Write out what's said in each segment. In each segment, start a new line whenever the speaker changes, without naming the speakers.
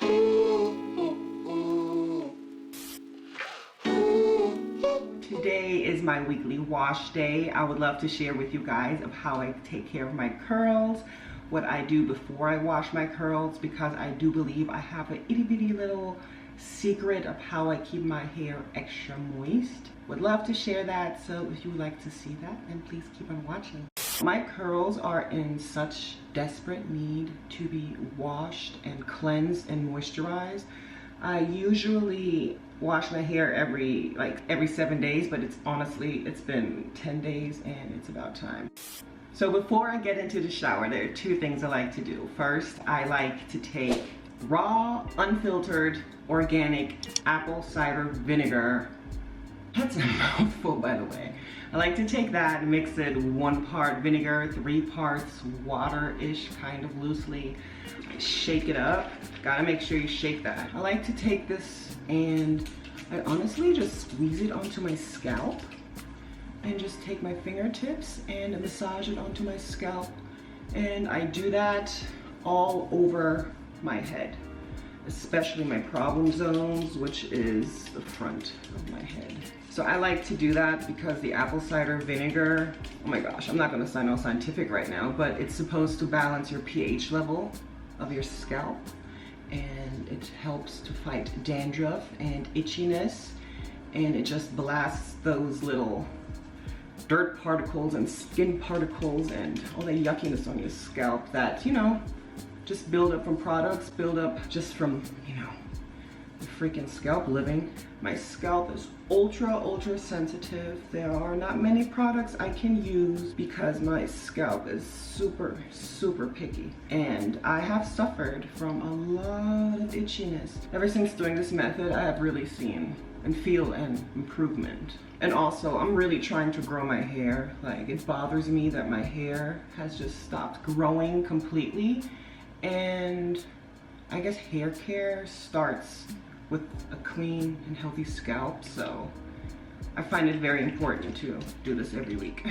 Today is my weekly wash day. I would love to share with you guys of how I take care of my curls, what I do before I wash my curls, because I do believe I have an itty bitty little secret of how I keep my hair extra moist. Would love to share that, so if you would like to see that, then please keep on watching. My curls are in such desperate need to be washed and cleansed and moisturized. I usually wash my hair every 7 days, but it's been 10 days and it's about time. So before I get into the shower, there are two things I like to do. First, I like to take raw, unfiltered, organic apple cider vinegar. That's a mouthful, by the way. I like to take that and mix it 1 part vinegar, 3 parts water-ish, kind of loosely. Shake it up. Gotta make sure you shake that. I like to take this and I honestly just squeeze it onto my scalp and just take my fingertips and massage it onto my scalp. And I do that all over my head, especially my problem zones, which is the front of my head. So I like to do that because the apple cider vinegar, oh my gosh, I'm not gonna sound all scientific right now, but it's supposed to balance your pH level of your scalp, and it helps to fight dandruff and itchiness, and it just blasts those little dirt particles and skin particles and all the yuckiness on your scalp that, you know, just build up from products, build up just from, you know, the freaking scalp living. My scalp is ultra sensitive. There are not many products I can use because my scalp is super picky, and I have suffered from a lot of itchiness. Ever since doing this method, I have really seen and feel an improvement. And also, I'm really trying to grow my hair. Like, it bothers me that my hair has just stopped growing completely, and I guess hair care starts with a clean and healthy scalp, so I find it very important to do this every week.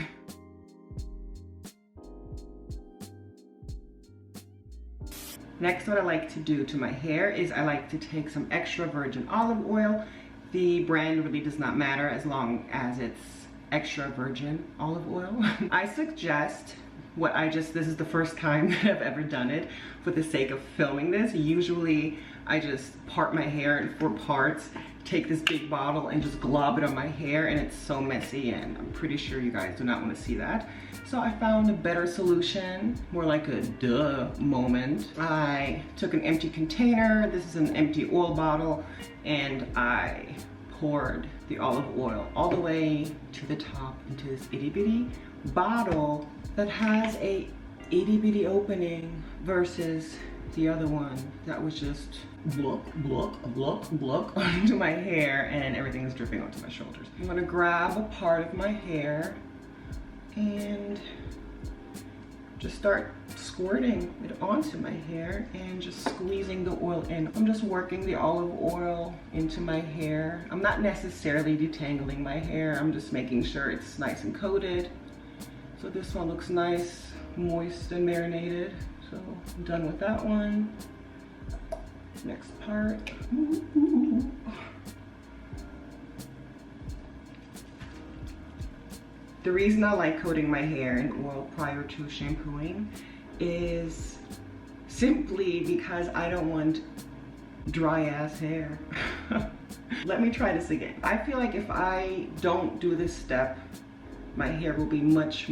Next, what I like to do to my hair is I like to take some extra virgin olive oil. The brand really does not matter as long as it's extra virgin olive oil. I suggest this is the first time that I've ever done it for the sake of filming this. Usually I just part my hair in 4 parts, take this big bottle and just glob it on my hair, and it's so messy, and I'm pretty sure you guys do not want to see that. So I found a better solution, more like a duh moment. I took an empty container, this is an empty oil bottle, and I poured the olive oil all the way to the top into this itty bitty bottle that has a itty bitty opening versus the other one that was just block onto my hair, and everything is dripping onto my shoulders. I'm gonna grab a part of my hair and just start squirting it onto my hair and just squeezing the oil in. I'm just working the olive oil into my hair. I'm not necessarily detangling my hair. I'm just making sure it's nice and coated. So this one looks nice, moist and marinated. So I'm done with that one. Next part. Ooh. The reason I like coating my hair in oil prior to shampooing is simply because I don't want dry ass hair. Let me try this again. I feel like if I don't do this step, my hair will be much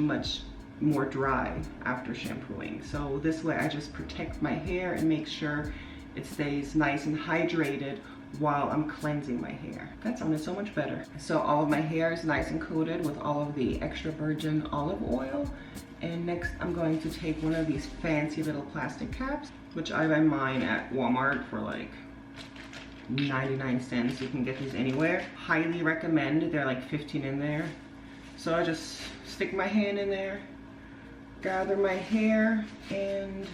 more dry after shampooing. So this way I just protect my hair and make sure it stays nice and hydrated while I'm cleansing my hair. That sounded so much better. So all of my hair is nice and coated with all of the extra virgin olive oil. And next I'm going to take one of these fancy little plastic caps, which I buy mine at Walmart for like 99 cents. You can get these anywhere. Highly recommend. They're like 15 in there. So I just stick my hand in there, gather my hair, and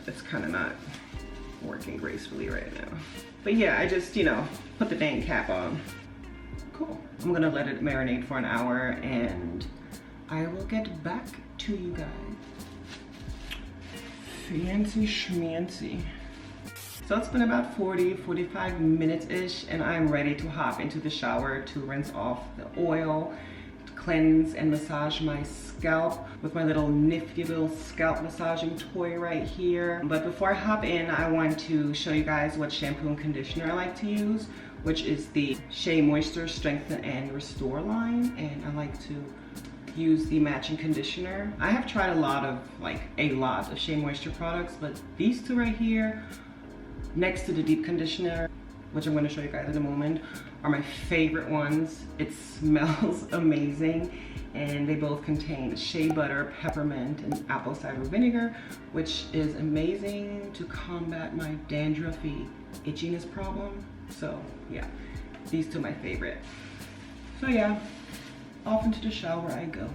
it's kind of not working gracefully right now. But yeah, I just, you know, put the dang cap on. Cool. I'm gonna let it marinate for an hour and I will get back to you guys. Fancy schmancy. So it's been about 45 minutes-ish, and I'm ready to hop into the shower to rinse off the oil, cleanse and massage my scalp with my little nifty little scalp massaging toy right here. But before I hop in, I want to show you guys what shampoo and conditioner I like to use, which is the Shea Moisture Strengthen and Restore line, and I like to use the matching conditioner. I have tried a lot of Shea Moisture products, but these two right here, next to the deep conditioner, which I'm going to show you guys in a moment, are my favorite ones. It smells amazing, and they both contain shea butter, peppermint, and apple cider vinegar, which is amazing to combat my dandruffy itchiness problem. So yeah, these two are my favorite. So yeah, off into the shower I go.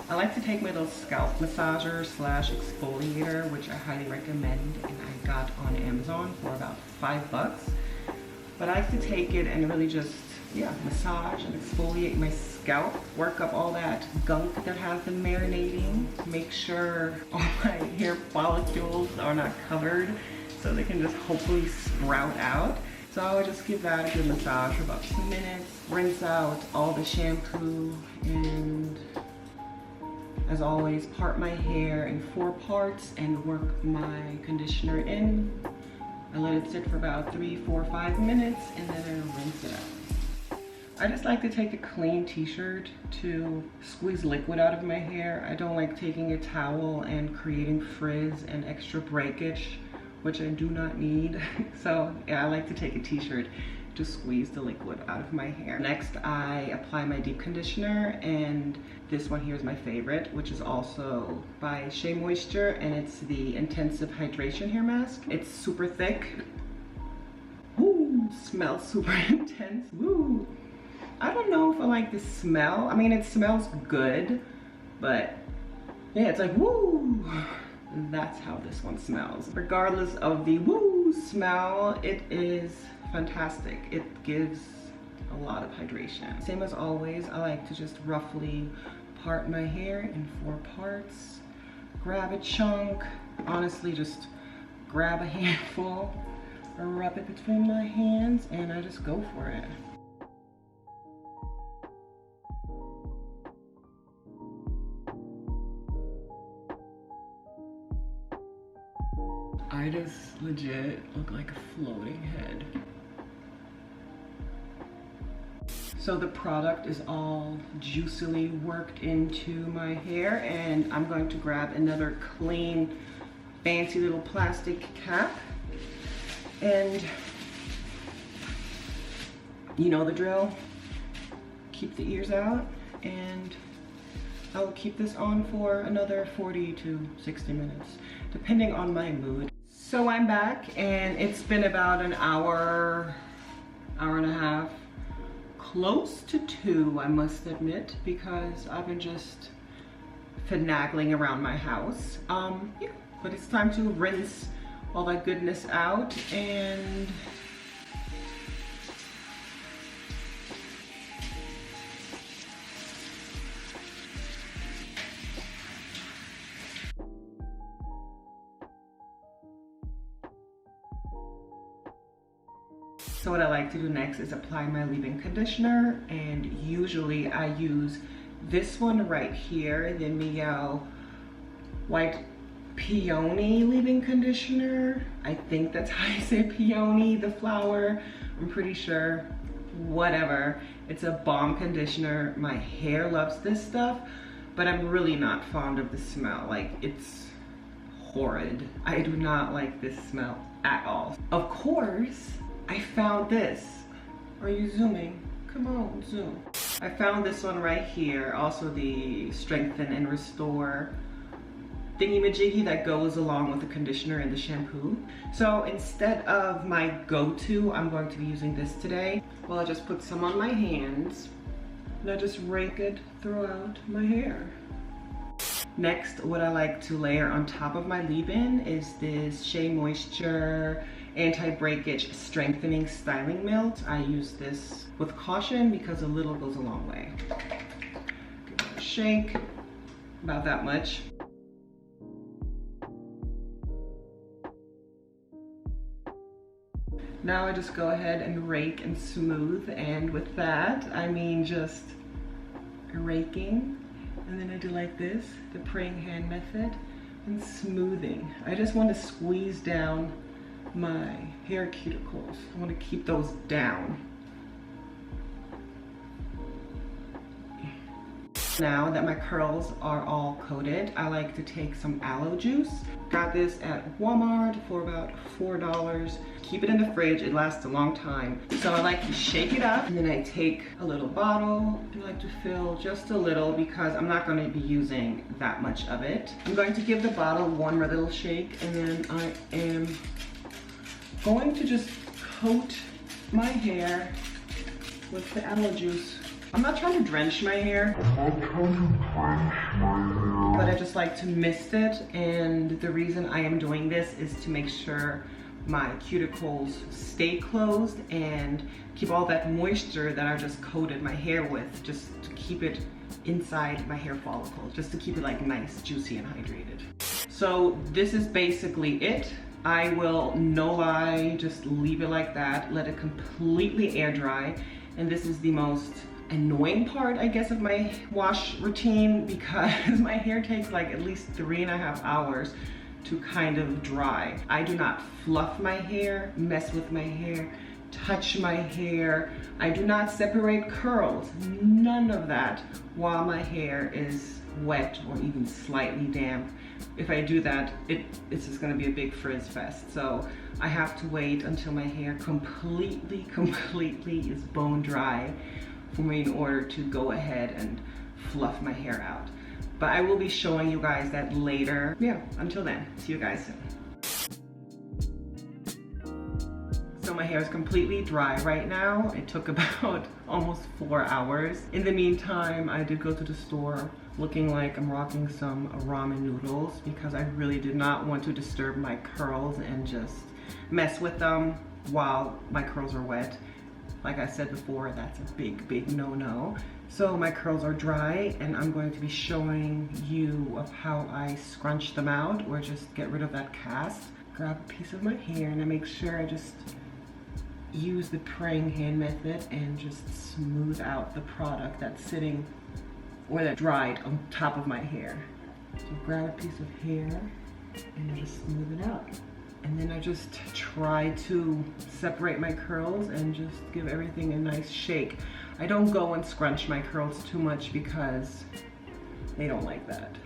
I like to take my little scalp massager slash exfoliator, which I highly recommend, and I got on Amazon for about $5. But I like to take it and really just, massage and exfoliate my scalp, work up all that gunk that has been marinating, make sure all my hair follicles are not covered so they can just hopefully sprout out. So I would just give that a good massage for about 2 minutes, rinse out all the shampoo, and as always, part my hair in 4 parts and work my conditioner in. I let it sit for about 3, 4, 5 minutes, and then I rinse it out. I just like to take a clean t-shirt to squeeze liquid out of my hair. I don't like taking a towel and creating frizz and extra breakage, which I do not need. So yeah, I like to take a t-shirt to squeeze the liquid out of my hair. Next, I apply my deep conditioner, and this one here is my favorite, which is also by Shea Moisture, and it's the Intensive Hydration Hair Mask. It's super thick. Woo, smells super intense. Woo. I don't know if I like the smell. I mean, it smells good, but yeah, it's like woo. That's how this one smells. Regardless of the woo smell, it is fantastic. It gives a lot of hydration. Same as always, I like to just roughly part my hair in 4 parts, grab a chunk, honestly just grab a handful, rub it between my hands, and I just go for it. I just legit look like a floating head. So the product is all juicily worked into my hair, and I'm going to grab another clean, fancy little plastic cap. And you know the drill. Keep the ears out, and I'll keep this on for another 40 to 60 minutes, depending on my mood. So I'm back, and it's been about an hour and a half, close to 2, I must admit, because I've been just finagling around my house. Yeah, but it's time to rinse all that goodness out, and so what I like to do next is apply my leave-in conditioner, and usually I use this one right here, the Miguel White Peony leave-in conditioner. I think that's how you say peony, the flower. I'm pretty sure. Whatever. It's a bomb conditioner. My hair loves this stuff, but I'm really not fond of the smell. Like, it's horrid. I do not like this smell at all. Of course, I found this. Are you zooming? Come on, zoom. I found this one right here, also the Strengthen and Restore thingy-majiggy that goes along with the conditioner and the shampoo. So instead of my go-to, I'm going to be using this today. Well, I just put some on my hands, and I just rake it throughout my hair. Next, what I like to layer on top of my leave-in is this Shea Moisture Anti-Breakage Strengthening Styling Melt. I use this with caution because a little goes a long way. Give it a shake, about that much. Now I just go ahead and rake and smooth, and with that, I mean just raking, and then I do like this, the praying hand method, and smoothing. I just want to squeeze down my hair cuticles. I want to keep those down. Now that my curls are all coated, I like to take some aloe juice. Got this at Walmart for about $4. Keep it in the fridge, it lasts a long time. So I like to shake it up, and then I take a little bottle. I like to fill just a little because I'm not going to be using that much of it. I'm going to give the bottle one more little shake, and then I am going to just coat my hair with the aloe juice. I'm not trying to drench my hair, but I just like to mist it, and the reason I am doing this is to make sure my cuticles stay closed and keep all that moisture that I just coated my hair with, just to keep it inside my hair follicles, just to keep it like nice, juicy, and hydrated. So this is basically it. I will, no lie, just leave it like that, let it completely air dry, and this is the most annoying part, I guess, of my wash routine, because my hair takes like at least 3.5 hours to kind of dry. I do not fluff my hair, mess with my hair, touch my hair. I do not separate curls, none of that, while my hair is wet or even slightly damp. If I do that, it's just gonna be a big frizz fest. So I have to wait until my hair completely is bone dry for me in order to go ahead and fluff my hair out. But I will be showing you guys that later. Yeah, until then, see you guys soon. So my hair is completely dry right now. It took about almost 4 hours. In the meantime, I did go to the store looking like I'm rocking some ramen noodles because I really did not want to disturb my curls and just mess with them while my curls are wet. Like I said before, that's a big no-no. So my curls are dry, and I'm going to be showing you of how I scrunch them out or just get rid of that cast. Grab a piece of my hair, and I make sure I just use the praying hand method and just smooth out the product that's sitting or that dried on top of my hair. So grab a piece of hair and just smooth it out. And then I just try to separate my curls and just give everything a nice shake. I don't go and scrunch my curls too much because they don't like that.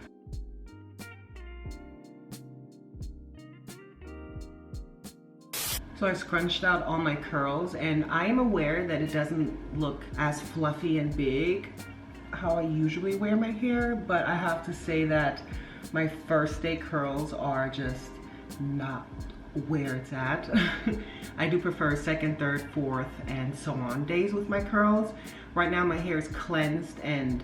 So I scrunched out all my curls, and I am aware that it doesn't look as fluffy and big how I usually wear my hair, but I have to say that my first day curls are just not where it's at. I do prefer second, third, fourth, and so on days with my curls. Right now my hair is cleansed and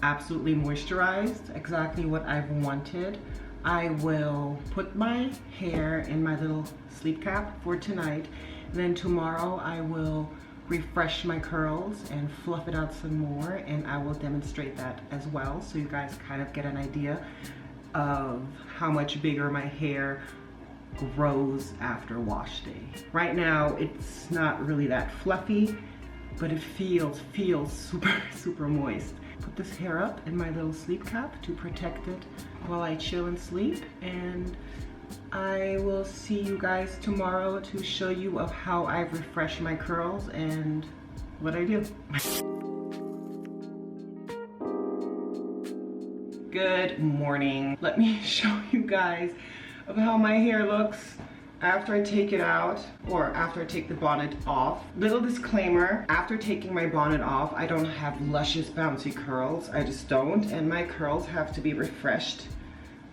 absolutely moisturized, exactly what I've wanted. I will put my hair in my little sleep cap for tonight. Then tomorrow I will refresh my curls and fluff it out some more, and I will demonstrate that as well so you guys kind of get an idea of how much bigger my hair grows after wash day. Right now it's not really that fluffy, but it feels super moist. Put this hair up in my little sleep cap to protect it while I chill and sleep, and I will see you guys tomorrow to show you of how I refresh my curls and what I do. Good morning. Let me show you guys of how my hair looks after I take it out, or after I take the bonnet off. Little disclaimer, after taking my bonnet off, I don't have luscious bouncy curls. I just don't, and my curls have to be refreshed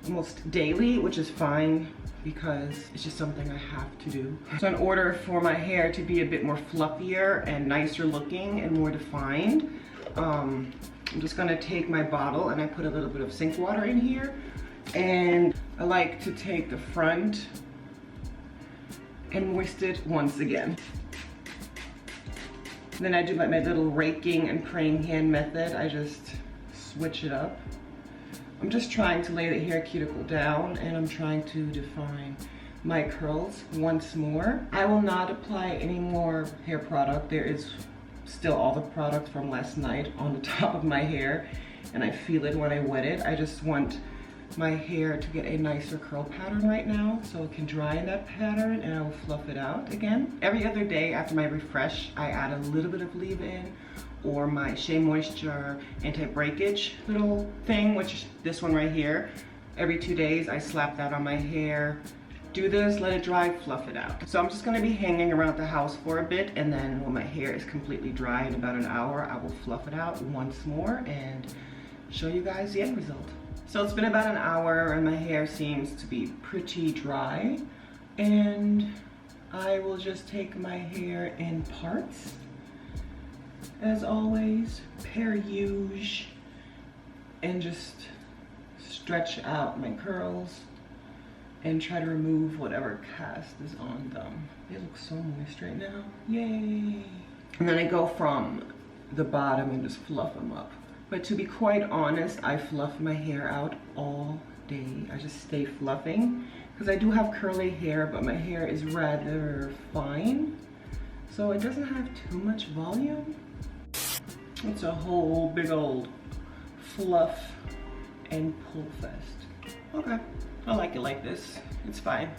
almost daily, which is fine because it's just something I have to do. So in order for my hair to be a bit more fluffier and nicer looking and more defined, I'm just gonna take my bottle and I put a little bit of sink water in here, and I like to take the front and moist it once again. Then I do like my little raking and praying hand method. I just switch it up. I'm just trying to lay the hair cuticle down, and I'm trying to define my curls once more. I will not apply any more hair product. There is still all the product from last night on the top of my hair, and I feel it when I wet it. I just want my hair to get a nicer curl pattern right now so it can dry in that pattern, and I will fluff it out again. Every other day after my refresh, I add a little bit of leave-in or my Shea Moisture anti-breakage little thing, which is this one right here. Every 2 days I slap that on my hair, do this, let it dry, fluff it out. So I'm just gonna be hanging around the house for a bit, and then when my hair is completely dry in about an hour, I will fluff it out once more and show you guys the end result. So it's been about an hour and my hair seems to be pretty dry, and I will just take my hair in parts. As always, per usual, and just stretch out my curls and try to remove whatever cast is on them. They look so moist right now, yay. And then I go from the bottom and just fluff them up. But to be quite honest, I fluff my hair out all day. I just stay fluffing because I do have curly hair, but my hair is rather fine, so it doesn't have too much volume. It's a whole big old fluff and pull fest. Okay, I like it like this. It's fine.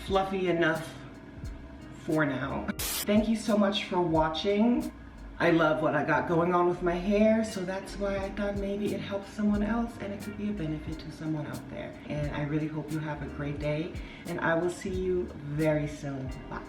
Fluffy enough for now. Thank you so much for watching. I love what I got going on with my hair, so that's why I thought maybe it helps someone else and it could be a benefit to someone out there. And I really hope you have a great day, and I will see you very soon. Bye.